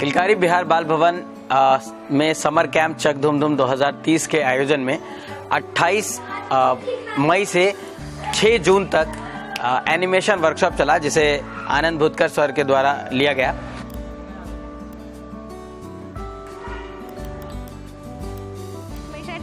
किलकारी बिहार बाल भवन में समर कैंप चक धूम धूम 2030 के आयोजन में 28 मई से 6 जून तक एनिमेशन वर्कशॉप चला, जिसे आनंद भूतकर सर के द्वारा लिया गया।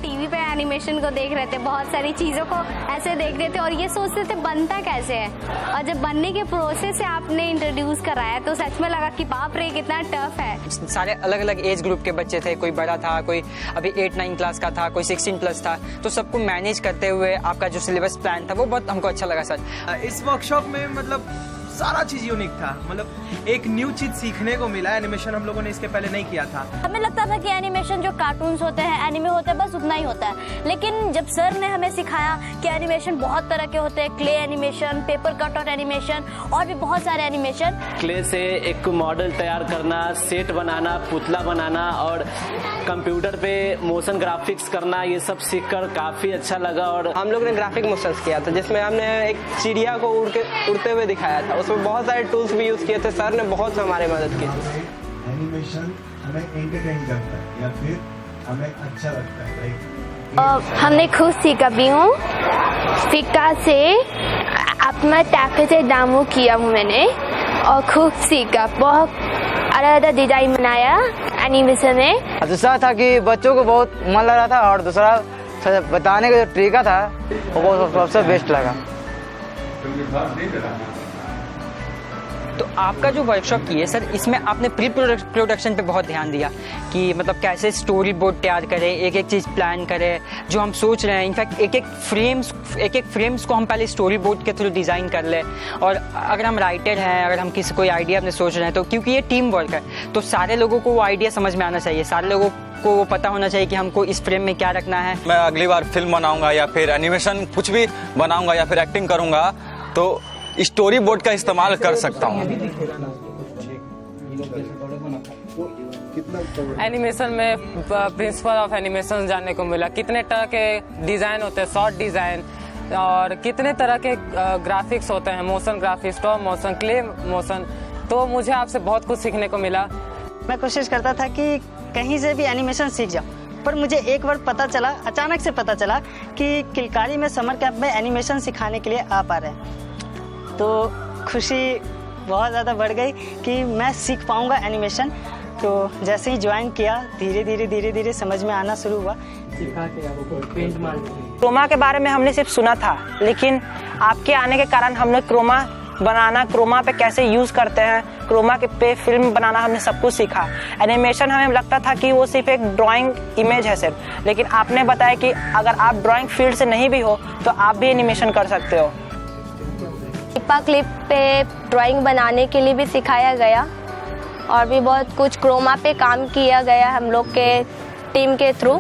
टीवी पे एनिमेशन को देख रहे थे, बहुत सारी चीज़ों को ऐसे देख रहे थे और ये सोचते थे बनता कैसे है, और जब बनने के प्रोसेस से आपने इंट्रोड्यूस कराया तो सच में लगा कि बाप रे कितना टफ है। सारे अलग अलग एज ग्रुप के बच्चे थे, कोई बड़ा था, कोई अभी 8-9 क्लास का था, कोई 16 प्लस था, तो सबको मैनेज करते हुए आपका जो सिलेबस प्लान था वो बहुत हमको अच्छा लगा सर। इस वर्कशॉप में मतलब सारा चीज यूनिक था, मतलब एक न्यू चीज सीखने को मिला। एनिमेशन हम लोगों ने इसके पहले नहीं किया था। हमें लगता था कि एनिमेशन जो कार्टून्स होते हैं, एनिमे होते हैं, बस उतना ही होता है, लेकिन जब सर ने हमें सिखाया कि एनिमेशन बहुत तरह के होते हैं, clay animation, paper cut out animation और भी बहुत सारे एनिमेशन। क्ले से एक मॉडल तैयार करना, सेट बनाना, पुतला बनाना और कंप्यूटर पे मोशन ग्राफिक्स करना, ये सब सीखकर काफी अच्छा लगा। और हम लोग ने ग्राफिक मोशन किया था, जिसमें हमने एक चिड़िया को उड़ते हुए दिखाया था। उसमें बहुत सारे टूल्स भी यूज किए थे, सर ने बहुत हमारी मदद की थी। एनिमेशन हमें एंटरटेन करता है या फिर हमें अच्छा लगता है। हमने खुद सीखा भी हूँ, सिक्का से अपना टाके से डामो किया हूँ मैंने और खूब सीखा, बहुत अलग अलग डिजाइन बनाया एनिमेशन में। दूसरा था कि बच्चों को बहुत मन लग रहा था और दूसरा बताने का जो तरीका था वो सबसे बेस्ट लगा। तो आपका जो वर्कशॉप की है सर, इसमें आपने प्री प्रोडक्शन पे बहुत ध्यान दिया कि मतलब कैसे स्टोरी बोर्ड तैयार करें, एक एक चीज़ प्लान करें जो हम सोच रहे हैं। इनफैक्ट एक एक फ्रेम्स को हम पहले स्टोरी बोर्ड के थ्रू डिज़ाइन कर लें। और अगर हम राइटर हैं, अगर हम किसी कोई आइडिया अपने सोच रहे हैं, तो क्योंकि ये टीम वर्क है तो सारे लोगों को वो आइडिया समझ में आना चाहिए, सारे लोगों को वो पता होना चाहिए कि हमको इस फ्रेम में क्या रखना है। मैं अगली बार फिल्म बनाऊंगा या फिर एनिमेशन कुछ भी बनाऊंगा या फिर एक्टिंग करूंगा तो स्टोरी बोर्ड का इस्तेमाल कर सकता हूँ। एनिमेशन में प्रिंसिपल ऑफ एनिमेशन जानने को मिला, कितने तरह के डिज़ाइन होते हैं, शॉर्ट डिज़ाइन, और कितने तरह के ग्राफिक्स होते हैं, motion graphics, stop motion, clay motion. तो मुझे आपसे बहुत कुछ सीखने को मिला। मैं कोशिश करता था कि कहीं से भी एनिमेशन सीख जाऊँ, पर मुझे एक बार पता चला, अचानक से पता चला कि किलकारी में समर कैंप में एनिमेशन सिखाने के लिए आ पा रहे हैं। तो खुशी बहुत ज़्यादा बढ़ गई कि मैं सीख पाऊँगा एनिमेशन। तो जैसे ही ज्वाइन किया धीरे धीरे समझ में आना शुरू हुआ। क्रोमा के बारे में हमने सिर्फ सुना था, लेकिन आपके आने के कारण हमने क्रोमा बनाना, क्रोमा पे कैसे यूज़ करते हैं, क्रोमा के पे फिल्म बनाना हमने सब कुछ सीखा। एनिमेशन हमें लगता था कि वो सिर्फ एक ड्राइंग इमेज है सिर्फ, लेकिन आपने बताया कि अगर आप ड्राइंग फील्ड से नहीं भी हो तो आप भी एनिमेशन कर सकते हो। पेपर क्लिप पे ड्राइंग बनाने के लिए भी सिखाया गया और भी बहुत कुछ क्रोमा पे काम किया गया हम लोग के टीम के थ्रू।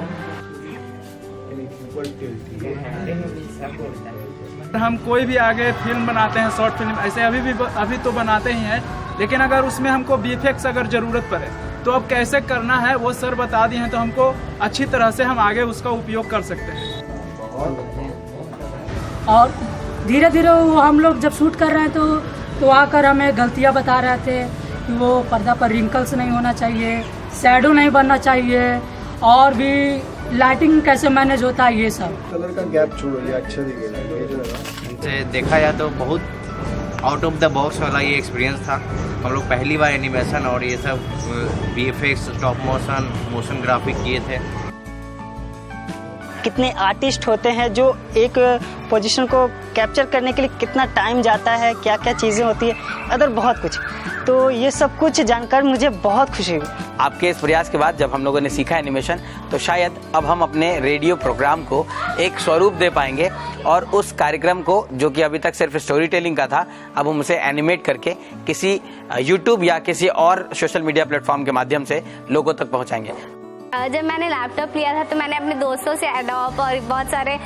हम कोई भी आगे फिल्म बनाते हैं, शॉर्ट फिल्म ऐसे अभी तो बनाते ही हैं, लेकिन अगर उसमें हमको वीएफएक्स अगर ज़रूरत पड़े तो अब कैसे करना है वो सर बता दिए हैं, तो हमको अच्छी तरह से हम आगे उसका उपयोग कर सकते हैं। और धीरे धीरे वो हम लोग जब शूट कर रहे हैं तो आकर हमें गलतियां बता रहे थे कि वो पर्दा पर रिंकल्स नहीं होना चाहिए, शैडो नहीं बनना चाहिए, और भी लाइटिंग कैसे मैनेज होता है, ये सब। कलर का गैप छोड़ो, ये अच्छा दिखेगा। देखा जाए तो बहुत आउट ऑफ द बॉक्स वाला ये एक्सपीरियंस था। हम लोग पहली बार एनिमेशन और ये सब VFX, stop motion, motion graphic किए थे। कितने आर्टिस्ट होते हैं जो एक पोजीशन को कैप्चर करने के लिए कितना टाइम जाता है, क्या क्या चीज़ें होती है, अदर बहुत कुछ। तो ये सब कुछ जानकर मुझे बहुत खुशी हुई। आपके इस प्रयास के बाद जब हम लोगों ने सीखा एनिमेशन, तो शायद अब हम अपने रेडियो प्रोग्राम को एक स्वरूप दे पाएंगे और उस कार्यक्रम को, जो कि अभी तक सिर्फ स्टोरी टेलिंग का था, अब हम उसे एनिमेट करके किसी यूट्यूब या किसी और सोशल मीडिया प्लेटफॉर्म के माध्यम से लोगों तक पहुंचाएंगे। जब मैंने लैपटॉप लिया था तो मैंने अपने दोस्तों से एडोब और बहुत सारे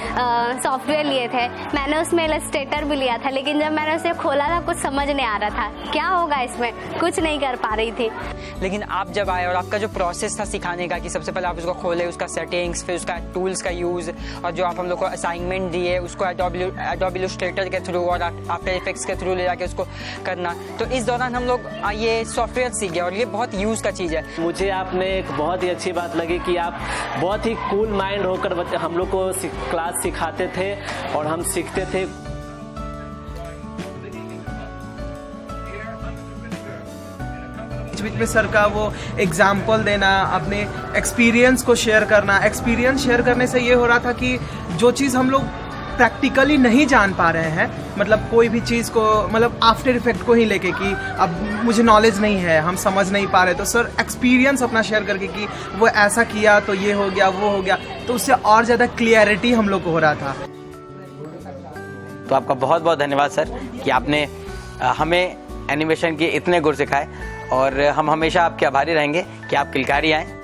सॉफ्टवेयर लिए थे। मैंने उसमें इलस्ट्रेटर भी लिया था, लेकिन जब मैंने उसे खोला था कुछ समझ नहीं आ रहा था क्या होगा इसमें, कुछ नहीं कर पा रही थी। लेकिन आप जब आए और आपका जो प्रोसेस था सिखाने का कि सबसे पहले आप उसको खोले, उसका सेटिंग्स, फिर उसका टूल्स का यूज़, और जो आप हम लोग को असाइनमेंट दिए उसको एडोब इलस्ट्रेटर के थ्रू और आफ्टर इफेक्ट्स के थ्रू ले जाके उसको करना, तो इस दौरान हम लोग ये सॉफ्टवेयर सीख गए और ये बहुत यूज़ का चीज़ है। मुझे आपने एक बहुत ही अच्छी बात लगी कि आप बहुत ही कूल माइंड होकर हम लोग को क्लास सिखाते थे और हम सीखते थे। बीच में सर का वो एग्जाम्पल देना, अपने एक्सपीरियंस को शेयर करना। एक्सपीरियंस शेयर करने से ये हो रहा था कि जो चीज़ हम लोग प्रैक्टिकली नहीं जान पा रहे हैं, मतलब कोई भी चीज़ को, मतलब आफ्टर इफेक्ट को ही लेके कि अब मुझे नॉलेज नहीं है, हम समझ नहीं पा रहे, तो सर एक्सपीरियंस अपना शेयर करके कि वो ऐसा किया तो ये हो गया, वो हो गया, तो उससे और ज़्यादा क्लियरिटी हम लोग को हो रहा था। तो आपका बहुत बहुत धन्यवाद सर कि आपने हमें एनिमेशन के इतने गुण सिखाए, और हम हमेशा आपके आभारी रहेंगे कि आप किलकारी आएँ